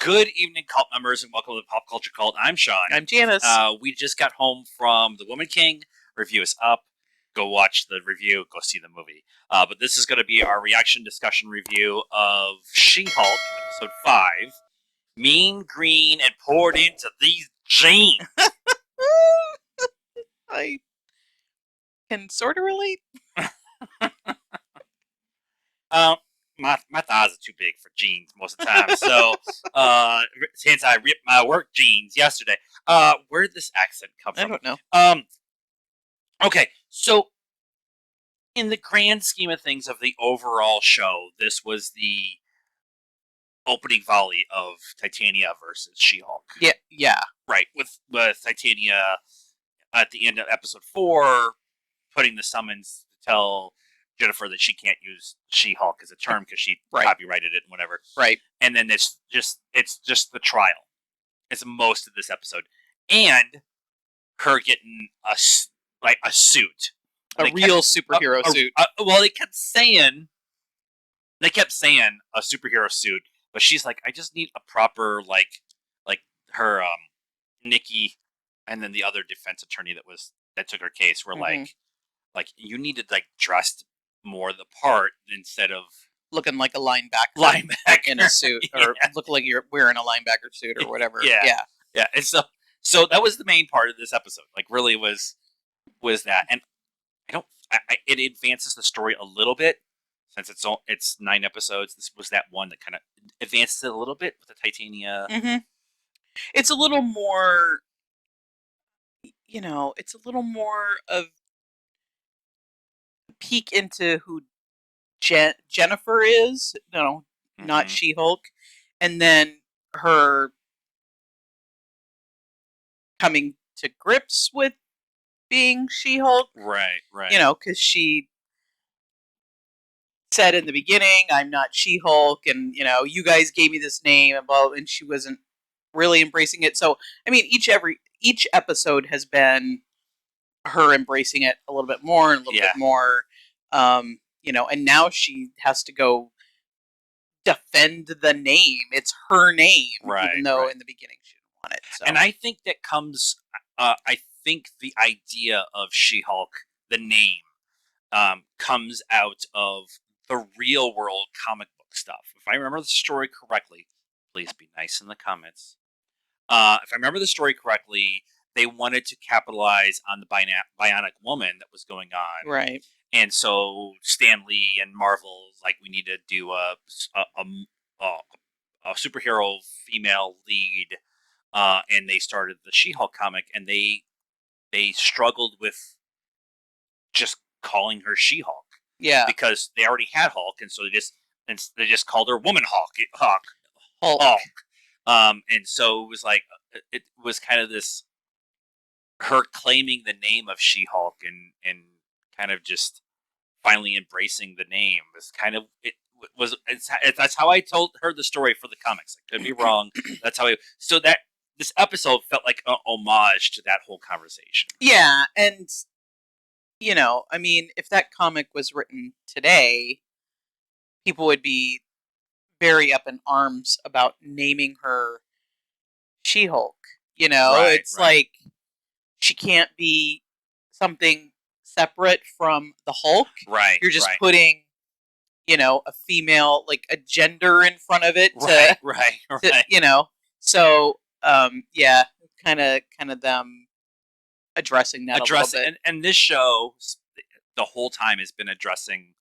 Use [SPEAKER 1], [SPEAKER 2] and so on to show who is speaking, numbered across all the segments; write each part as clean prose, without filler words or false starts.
[SPEAKER 1] Good evening, cult members, and welcome to the Pop Culture Cult. I'm Sean.
[SPEAKER 2] I'm Janice.
[SPEAKER 1] We just got home from The Woman King. Review is up. Go watch the review. Go see the movie. But this is going to be our reaction discussion review of She-Hulk, episode 5. Mean, green, and poured into these jeans.
[SPEAKER 2] I can sort of relate.
[SPEAKER 1] My thighs are too big for jeans most of the time. So, since I ripped my work jeans yesterday, where did this accent come from?
[SPEAKER 2] I don't know.
[SPEAKER 1] Okay, so in the grand scheme of things of the overall show, this was the opening volley of Titania versus She-Hulk.
[SPEAKER 2] Yeah.
[SPEAKER 1] Right, with Titania at the end of episode 4 putting the summons to tell Jennifer that she can't use She-Hulk as a term because she copyrighted it and whatever.
[SPEAKER 2] Right.
[SPEAKER 1] And then it's just the trial. It's most of this episode. And her getting a suit.
[SPEAKER 2] A real superhero suit.
[SPEAKER 1] Well, they kept saying a superhero suit, but she's like, I just need a proper like her Nikki and then the other defense attorney that took her case were like you need to dress more the part instead of
[SPEAKER 2] looking like a linebacker in a suit, or look like you're wearing a linebacker suit or whatever.
[SPEAKER 1] Yeah. And so that was the main part of this episode. Like, really was that, and it advances the story a little bit since it's 9 episodes. This was that one that kind of advances it a little bit with the Titania.
[SPEAKER 2] Mm-hmm. It's a little more, it's a little more of a peek into who Jennifer is. No, not She-Hulk, and then her coming to grips with being She-Hulk.
[SPEAKER 1] Right.
[SPEAKER 2] Because she said in the beginning, I'm not She-Hulk, and, you guys gave me this name, and she wasn't really embracing it. So, I mean, each episode has been her embracing it a little bit more and a little bit more, and now she has to go defend the name. It's her name, even though in the beginning she didn't want it. So.
[SPEAKER 1] And I think that comes, I think the idea of She-Hulk, the name, comes out of the real world comic book stuff. If I remember the story correctly, please be nice in the comments. If I remember the story correctly, they wanted to capitalize on the Bionic Woman that was going on.
[SPEAKER 2] Right.
[SPEAKER 1] And so Stan Lee and Marvel we need to do a superhero female lead, and they started the She-Hulk comic, and they struggled with just calling her She-Hulk.
[SPEAKER 2] Yeah.
[SPEAKER 1] Because they already had Hulk, and so they just called her Woman Hulk. And so it was kind of this her claiming the name of She-Hulk and kind of just finally embracing the name was kind of that's how I heard the story for the comics. I could be wrong. That's how so that this episode felt like an homage to that whole conversation.
[SPEAKER 2] Yeah, and I mean, if that comic was written today, people would be very up in arms about naming her She-Hulk. It's like she can't be something separate from the Hulk.
[SPEAKER 1] Right.
[SPEAKER 2] You're just putting, a female, a gender in front of it.
[SPEAKER 1] Right.
[SPEAKER 2] So, kind of them addressing that a little bit.
[SPEAKER 1] And this show, the whole time, has been addressing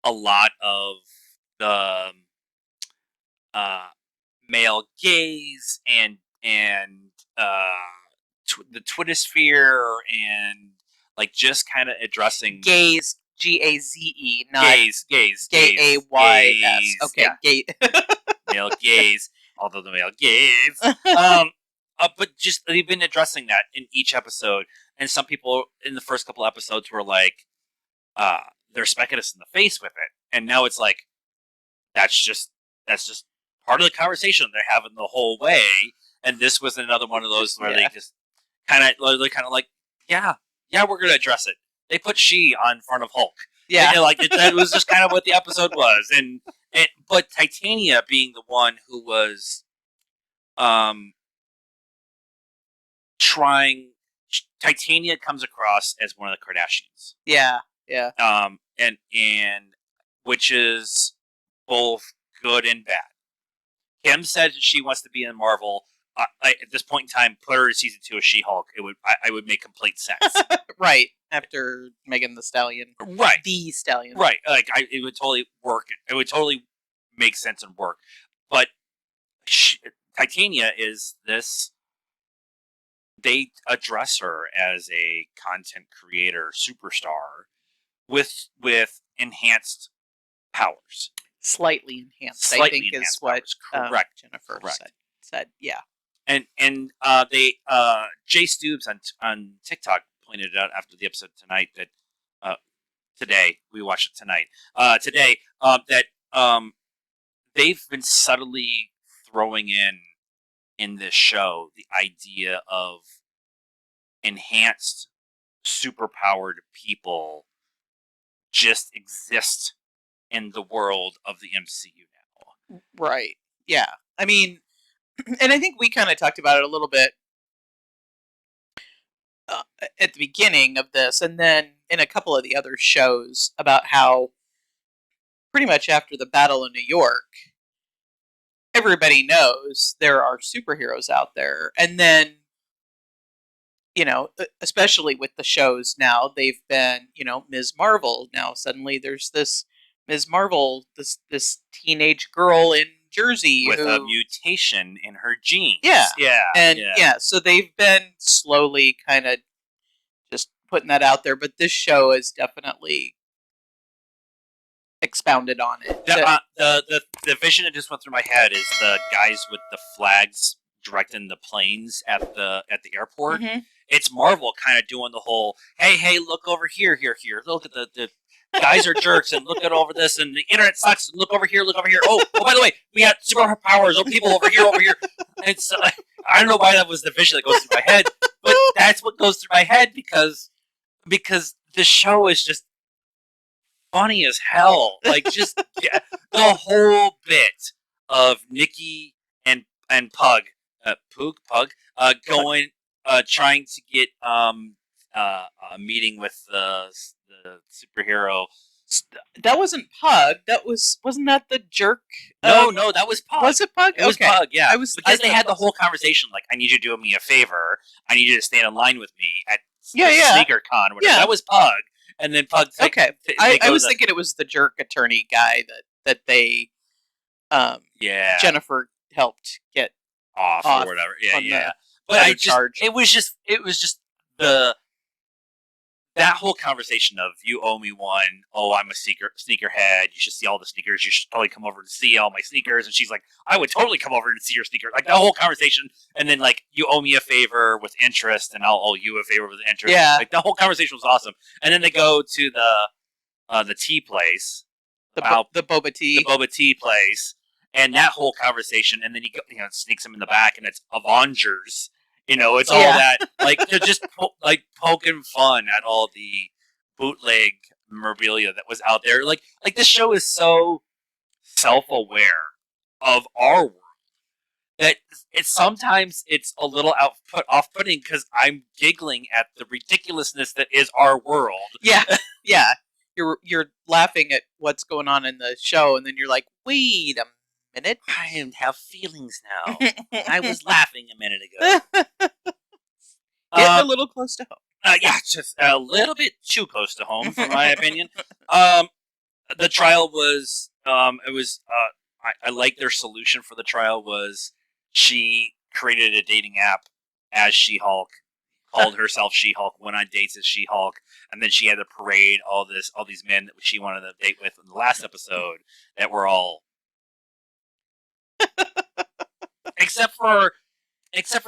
[SPEAKER 1] a lot of the male gaze and the Twittersphere and just kind of addressing
[SPEAKER 2] gaze, Gaze, not
[SPEAKER 1] gaze,
[SPEAKER 2] Gays. Okay,
[SPEAKER 1] yeah. Male gaze, although the male gaze. But just they've been addressing that in each episode, and some people in the first couple episodes were like, they're smacking us in the face with it, and now it's like that's just part of the conversation they're having the whole way. And this was another one of those where they just kind of like, yeah, we're gonna address it. They put She on front of Hulk.
[SPEAKER 2] Yeah,
[SPEAKER 1] that was just kind of what the episode was, but Titania being the one who was um, trying. Titania comes across as one of the Kardashians.
[SPEAKER 2] Yeah.
[SPEAKER 1] And which is both good and bad. Kim said she wants to be in Marvel. At this point in time, put her in season 2 of She-Hulk. I would make complete sense.
[SPEAKER 2] Right. After Megan the Stallion.
[SPEAKER 1] Right.
[SPEAKER 2] The Stallion.
[SPEAKER 1] Right. It would totally work. It would totally make sense and work. But Titania is this. They address her as a content creator superstar with enhanced powers.
[SPEAKER 2] Slightly enhanced, I think, is what
[SPEAKER 1] correct.
[SPEAKER 2] Jennifer said. Yeah.
[SPEAKER 1] And they Jay Stoops on TikTok pointed out after the episode tonight that today we watched it tonight. Today that they've been subtly throwing in this show the idea of enhanced superpowered people just exist in the world of the MCU now.
[SPEAKER 2] Right. Yeah. I mean, and I think we kind of talked about it a little bit at the beginning of this, and then in a couple of the other shows about how pretty much after the Battle of New York, everybody knows there are superheroes out there. And then, especially with the shows now, they've been, Ms. Marvel. Now suddenly there's this Ms. Marvel, this teenage girl in Jersey
[SPEAKER 1] with a mutation in her genes.
[SPEAKER 2] Yeah.
[SPEAKER 1] And
[SPEAKER 2] so they've been slowly kind of just putting that out there, but this show is definitely expounded on it.
[SPEAKER 1] The vision that just went through my head is the guys with the flags directing the planes at the airport.
[SPEAKER 2] Mm-hmm.
[SPEAKER 1] It's Marvel kind of doing the whole, hey, look over here. Look at the guys are jerks, and look at over this, and the internet sucks. Look over here. Oh, by the way, we got superpowers. Oh, people over here. And so, I don't know why that was the vision that goes through my head, but that's what goes through my head because the show is just funny as hell. Like, just the whole bit of Nikki and Pug, going, trying to get a meeting with the superhero.
[SPEAKER 2] That wasn't Pug. Wasn't that the jerk?
[SPEAKER 1] No, that was Pug.
[SPEAKER 2] Was it Pug?
[SPEAKER 1] It was Pug. Yeah, because they had the
[SPEAKER 2] was
[SPEAKER 1] whole conversation. Like, I need you to do me a favor. I need you to stand in line with me at
[SPEAKER 2] Sneaker
[SPEAKER 1] Con. Whatever. Yeah. That was Pug. And then Pug.
[SPEAKER 2] Okay, I was thinking it was the jerk attorney guy that they, Jennifer helped get
[SPEAKER 1] off or whatever. Yeah. But it was just that whole conversation of you owe me one. Oh, I'm a sneakerhead. You should see all the sneakers. You should totally come over to see all my sneakers. And she's like, I would totally come over and see your sneakers. Like, the whole conversation. And then, like, you owe me a favor with interest, and I'll owe you a favor with interest.
[SPEAKER 2] Yeah.
[SPEAKER 1] Like, the whole conversation was awesome. And then they go to the tea place,
[SPEAKER 2] the boba tea,
[SPEAKER 1] the boba tea place, and that whole conversation. And then he sneaks him in the back, and it's Avengers. It's all that, like, they're just poking fun at all the bootleg memorabilia that was out there. Like this show is so self-aware of our world that sometimes it's a little off-putting because I'm giggling at the ridiculousness that is our world.
[SPEAKER 2] Yeah. You're laughing at what's going on in the show, and then you're like, wait a minute.
[SPEAKER 1] I have feelings now. I was laughing a minute ago.
[SPEAKER 2] Getting a little close to home.
[SPEAKER 1] Yeah, just a little bit too close to home, for my opinion. The trial was, I like their solution for the trial was she created a dating app as She-Hulk, called herself She-Hulk, went on dates as She-Hulk, and then she had to parade all these men that she wanted to date with in the last episode that were all except for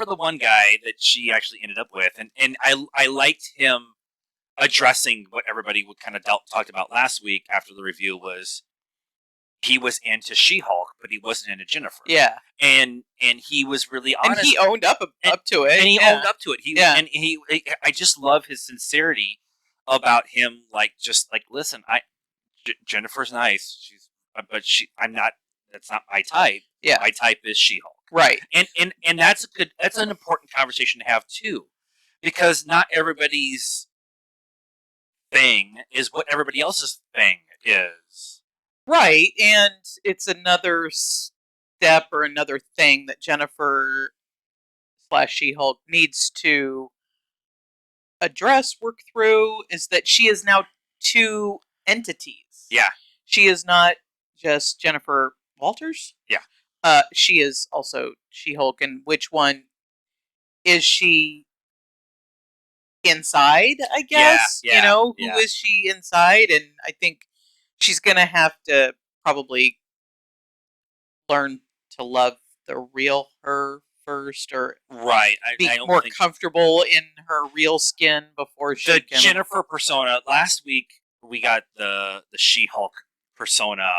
[SPEAKER 1] the one guy that she actually ended up with, and I liked him addressing what everybody would kind of talked about last week after the review was he was into She-Hulk, but he wasn't into Jennifer.
[SPEAKER 2] Yeah,
[SPEAKER 1] and he was really honest,
[SPEAKER 2] and he owned up to it,
[SPEAKER 1] and he owned up to it. I just love his sincerity about him. Like, just like, listen, Jennifer's nice, I'm not that's not my type.
[SPEAKER 2] Yeah.
[SPEAKER 1] My type is She-Hulk.
[SPEAKER 2] Right.
[SPEAKER 1] And that's an important conversation to have too, because not everybody's thing is what everybody else's thing is.
[SPEAKER 2] Right, and it's another step or another thing that Jennifer / She-Hulk needs to address, work through, is that she is now two entities.
[SPEAKER 1] Yeah.
[SPEAKER 2] She is not just Jennifer Walters.
[SPEAKER 1] Yeah.
[SPEAKER 2] She is also She-Hulk, and which one is she inside, I guess?
[SPEAKER 1] yeah,
[SPEAKER 2] Who
[SPEAKER 1] yeah.
[SPEAKER 2] is she inside? And I think she's going to have to probably learn to love the real her first, or
[SPEAKER 1] Right.
[SPEAKER 2] be
[SPEAKER 1] I don't
[SPEAKER 2] more
[SPEAKER 1] think
[SPEAKER 2] comfortable in her real skin before she
[SPEAKER 1] the
[SPEAKER 2] can.
[SPEAKER 1] Jennifer persona. Last week we got the She-Hulk persona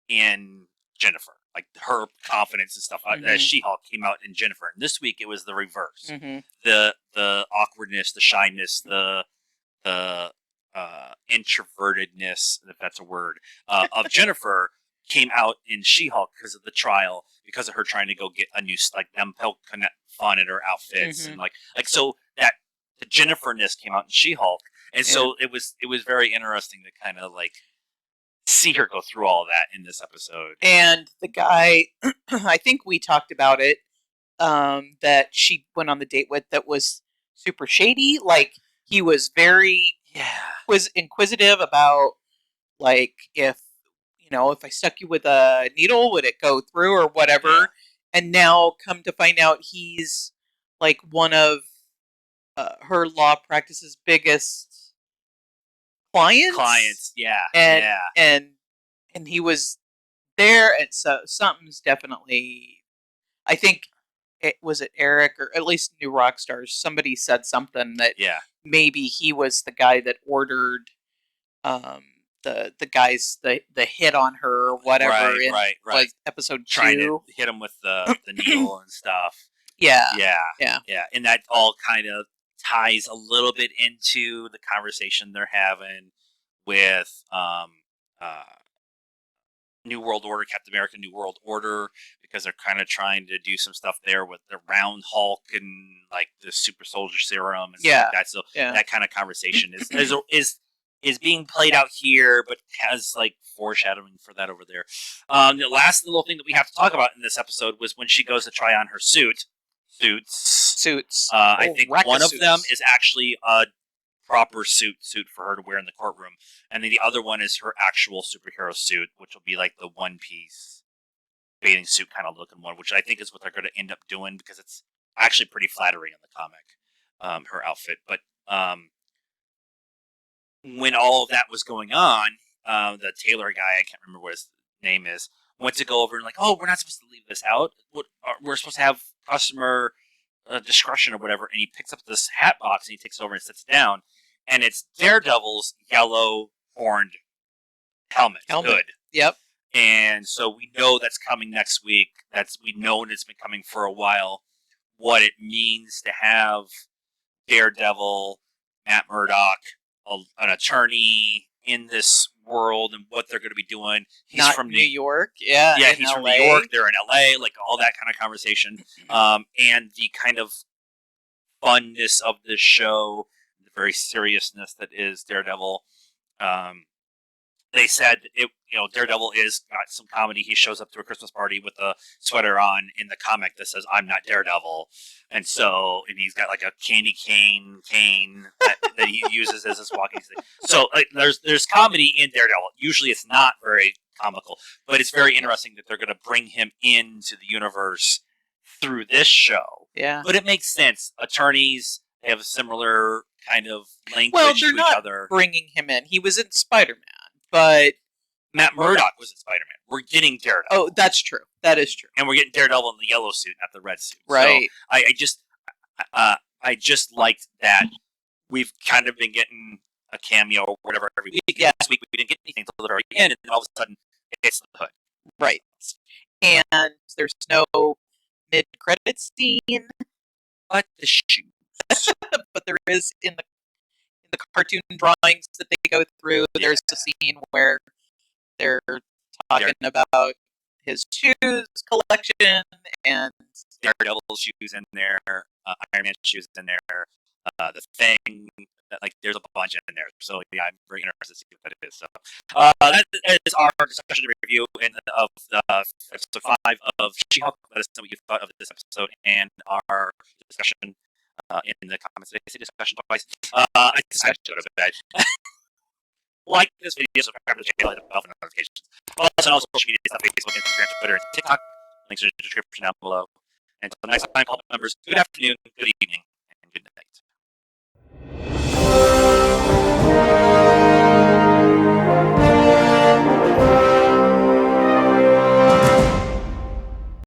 [SPEAKER 1] in Jennifer, like her confidence and stuff.
[SPEAKER 2] Mhm.
[SPEAKER 1] She-Hulk came out in Jennifer, and this week it was the reverse.
[SPEAKER 2] Mm-hmm.
[SPEAKER 1] The awkwardness, the shyness, the introvertedness, if that's a word, of Jennifer came out in She-Hulk because of the trial, because of her trying to go get a new, like, them poking fun at her outfits,
[SPEAKER 2] Mhm.
[SPEAKER 1] and like so that the Jennifer-ness came out in She-Hulk, and so it was very interesting to kind of like see her go through all of that in this episode.
[SPEAKER 2] And the guy, I think we talked about it, that she went on the date with, that was super shady. Like, he was very inquisitive about, like, if I stuck you with a needle, would it go through or whatever.
[SPEAKER 1] Yeah.
[SPEAKER 2] And now come to find out, he's like one of her law practice's biggest clients.
[SPEAKER 1] Yeah.
[SPEAKER 2] And
[SPEAKER 1] yeah.
[SPEAKER 2] and he was there, and so something's definitely. I think it was Eric, or at least New Rockstars. Somebody said something that
[SPEAKER 1] Yeah.
[SPEAKER 2] maybe he was the guy that ordered the guys the hit on her or whatever.
[SPEAKER 1] Right.
[SPEAKER 2] Was episode 2.
[SPEAKER 1] Trying to hit him with the needle and stuff.
[SPEAKER 2] Yeah.
[SPEAKER 1] Yeah. And that all kind of ties a little bit into the conversation they're having with New World Order, Captain America, New World Order, because they're kind of trying to do some stuff there with the round Hulk and like the super soldier serum and stuff like that. So that kind of conversation is being played out here, but has like foreshadowing for that over there. The last little thing that we have to talk about in this episode was when she goes to try on her suits. I think one of them is actually a proper suit for her to wear in the courtroom, and then the other one is her actual superhero suit, which will be like the one-piece bathing suit kind of looking one, which I think is what they're going to end up doing, because it's actually pretty flattering in the comic, her outfit. But when all of that was going on, the tailor guy, I can't remember what his name is, went to go over and like, oh, we're not supposed to leave this out. We're supposed to have customer discretion or whatever. And he picks up this hat box and he takes it over and sits it down, and it's Daredevil's yellow horned helmet. Hood.
[SPEAKER 2] Yep.
[SPEAKER 1] And so we know that's coming next week. We know it's been coming for a while. What it means to have Daredevil, Matt Murdock, an attorney in this world, and what they're going to be doing. He's from
[SPEAKER 2] New York. Yeah,
[SPEAKER 1] he's from New York. They're in LA, like all that kind of conversation. And the kind of funness of this show, the very seriousness that is Daredevil. They said Daredevil is got some comedy. He shows up to a Christmas party with a sweater on in the comic that says "I'm not Daredevil," and he's got like a candy cane that he uses as his walking stick. So there's comedy in Daredevil. Usually it's not very comical, but it's very interesting that they're going to bring him into the universe through this show.
[SPEAKER 2] Yeah,
[SPEAKER 1] but it makes sense. Attorneys, they have a similar kind of language to each other.
[SPEAKER 2] Bringing him in. He was in Spider-Man. But
[SPEAKER 1] Matt Murdock was in Spider-Man. We're getting Daredevil.
[SPEAKER 2] Oh, that's true. That is true.
[SPEAKER 1] And we're getting Daredevil in the yellow suit, not the red suit.
[SPEAKER 2] Right.
[SPEAKER 1] So I just liked that we've kind of been getting a cameo or whatever every week.
[SPEAKER 2] Yeah.
[SPEAKER 1] This week we didn't get anything until the very end, and then all of a sudden it's the Hood.
[SPEAKER 2] Right. And there's no mid-credit scene.
[SPEAKER 1] But the shoes.
[SPEAKER 2] But there is in the cartoon drawings that they go through. There's a scene where they're talking about his shoes collection and
[SPEAKER 1] Daredevil shoes in there, Iron Man shoes in there, the Thing. Like, there's a bunch in there. So yeah, I'm very interested to see what that is. So that is our discussion review of episode 5 of She-Hulk. Let us know what you thought of this episode and our discussion in the comments. Did I say discussion twice? I decided to go to bed. Like this video, subscribe to the channel, and bell for notifications. Follow us on all social media stuff: Facebook, Instagram, Twitter, and TikTok. Links are in the description down below. Until next time, all members, good afternoon, good evening.